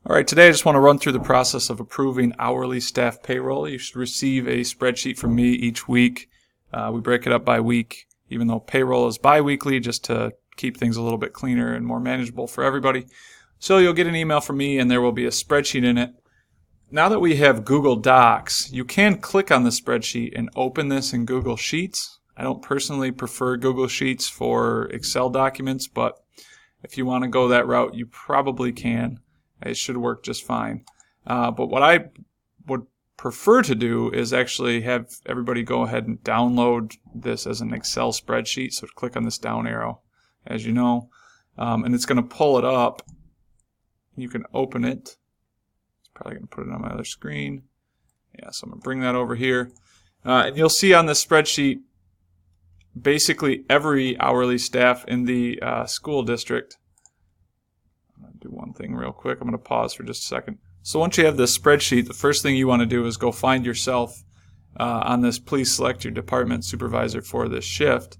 All right, today I just want to run through the process of approving hourly staff payroll. You should receive a spreadsheet from me each week. We break it up by week, even though payroll is bi-weekly, just to keep things a little bit cleaner and more manageable for everybody. So you'll get an email from me and there will be a spreadsheet in it. Now that we have Google Docs, you can click on the spreadsheet and open this in Google Sheets. I don't personally prefer Google Sheets for Excel documents, but if you want to go that route, you probably can. It should work just fine. But what I would prefer to do is actually have everybody go ahead and download this as an Excel spreadsheet. So click on this down arrow, as you know, and it's going to pull it up. You can open it. It's probably going to put it on my other screen. Yeah, so I'm going to bring that over here. And you'll see on this spreadsheet basically every hourly staff in the school district. I'm going to do one thing real quick. I'm going to pause for just a second. So once you have this spreadsheet, the first thing you want to do is go find yourself on this please select your department supervisor for this shift.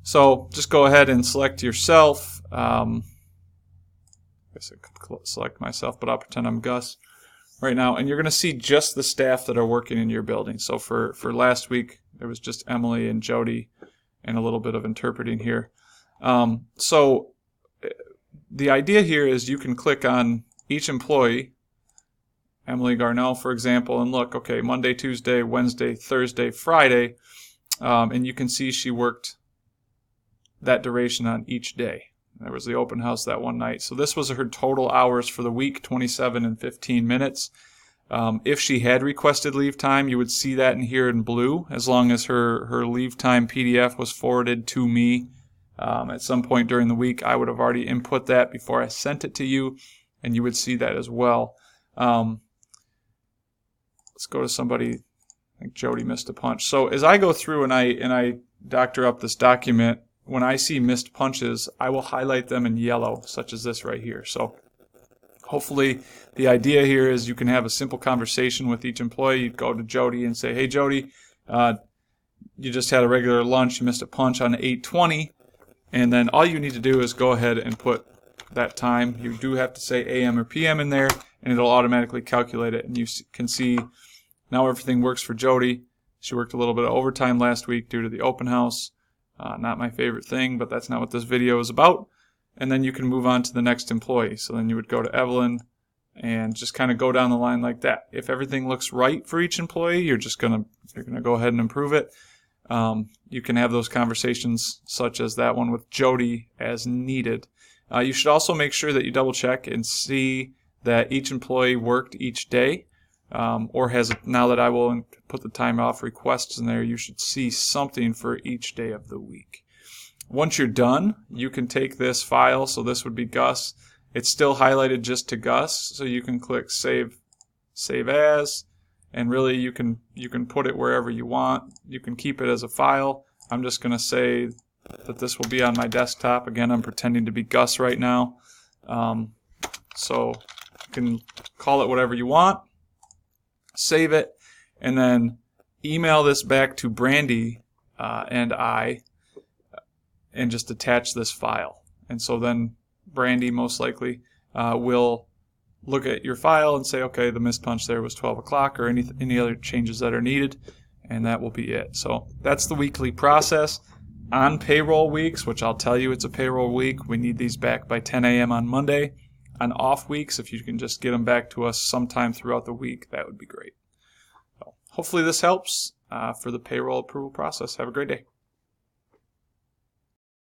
So just go ahead and select yourself. I guess I could select myself, but I'll pretend I'm Gus right now. And you're going to see just the staff that are working in your building. So for last week, there was just Emily and Jody and a little bit of interpreting here. So the idea here is you can click on each employee, Emily Garnell, for example, and look, okay, Monday, Tuesday, Wednesday, Thursday, Friday, and you can see she worked that duration on each day. There was the open house that one night. So this was her total hours for the week, 27 and 15 minutes. If she had requested leave time, you would see that in here in blue, as long as her leave time PDF was forwarded to me. At some point during the week, I would have already input that before I sent it to you, and you would see that as well. Let's go to somebody. I think Jody missed a punch. So as I go through and I doctor up this document, when I see missed punches, I will highlight them in yellow, such as this right here. So hopefully the idea here is you can have a simple conversation with each employee. You'd go to Jody and say, hey Jody, you just had a regular lunch, you missed a punch on 8:20. And then all you need to do is go ahead and put that time. You do have to say AM or PM in there, and it'll automatically calculate it. And you can see now everything works for Jody. She worked a little bit of overtime last week due to the open house. Not my favorite thing, but that's not what this video is about. And then you can move on to the next employee. So then you would go to Evelyn and just kind of go down the line like that. If everything looks right for each employee, you're gonna go ahead and improve it. You can have those conversations such as that one with Jody as needed. You should also make sure that you double check and see that each employee worked each day, or has, now that I will put the time off requests in there, you should see something for each day of the week. Once you're done, you can take this file, so this would be Gus. It's still highlighted just to Gus, so you can click save as, and really you can put it wherever you want. You can keep it as a file. I'm just going to say that this will be on my desktop. Again, I'm pretending to be Gus right now. So you can call it whatever you want, save it, and then email this back to Brandy and I, and just attach this file. And so then Brandy most likely will look at your file and say, okay, the missed punch there was 12 o'clock, or any other changes that are needed, and that will be it. So that's the weekly process. On payroll weeks, which I'll tell you it's a payroll week, we need these back by 10 a.m. on Monday. On off weeks, if you can just get them back to us sometime throughout the week, that would be great. So hopefully this helps for the payroll approval process. Have a great day.